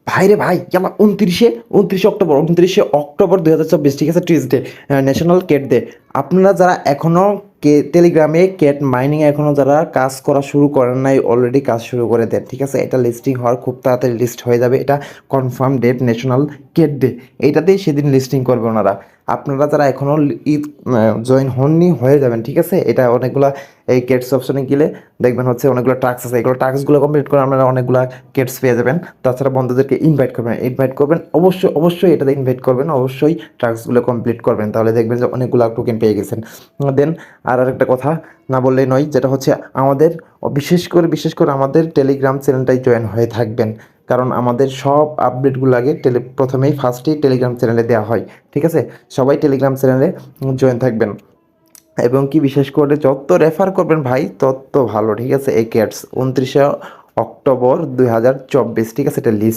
ভাইরে ভাই গেলাম 29শে অক্টোবর 2024, ঠিক আছে, টিউসডে, ন্যাশনাল কেট ডে। আপনারা যারা এখনও টেলিগ্রামে কেট মাইনিং এখনও যারা কাজ করা শুরু করেন নাই, অলরেডি কাজ শুরু করে দেন, ঠিক আছে। এটা লিস্টিং হওয়ার খুব তাড়াতাড়ি লিস্ট হয়ে যাবে। এটা confirm date national cat day, এইটাতেই সেদিন লিস্টিং করবে ওনারা। আপনারা যারা এখনও জয়েন হননি, হয়ে যাবেন, ঠিক আছে। এটা অনেকগুলা এই কেটস অপশনে গেলে দেখবেন হচ্ছে অনেকগুলো টাস্ক আছে, এগুলো টাস্কগুলো কমপ্লিট করে আপনারা অনেকগুলো কেটস পেয়ে যাবেন। তাছাড়া বন্ধুদেরকে ইনভাইট করবেন, অবশ্যই এটাতে ইনভাইট করবেন, অবশ্যই টাস্কগুলো কমপ্লিট করবেন, তাহলে দেখবেন যে অনেকগুলো টোকেন পেয়ে গেছেন। দেন আরেকটা কথা না বললেই নয়, যেটা হচ্ছে আমাদের বিশেষ করে আমাদের টেলিগ্রাম চ্যানেলটাই জয়েন হয়ে থাকবেন, কারণ আমাদের সব আপডেটগুলো আগে প্রথমেই ফার্স্টেই টেলিগ্রাম চ্যানেলে দেওয়া হয়, ঠিক আছে। সবাই টেলিগ্রাম চ্যানেলে জয়েন থাকবেন, এবং কি বিশেষ করে যত রেফার করবেন ভাই তত ভালো, ঠিক আছে। এই ক্যাটস 29শে অক্টোবর 2024, ঠিক আছে, এটা লিস্ট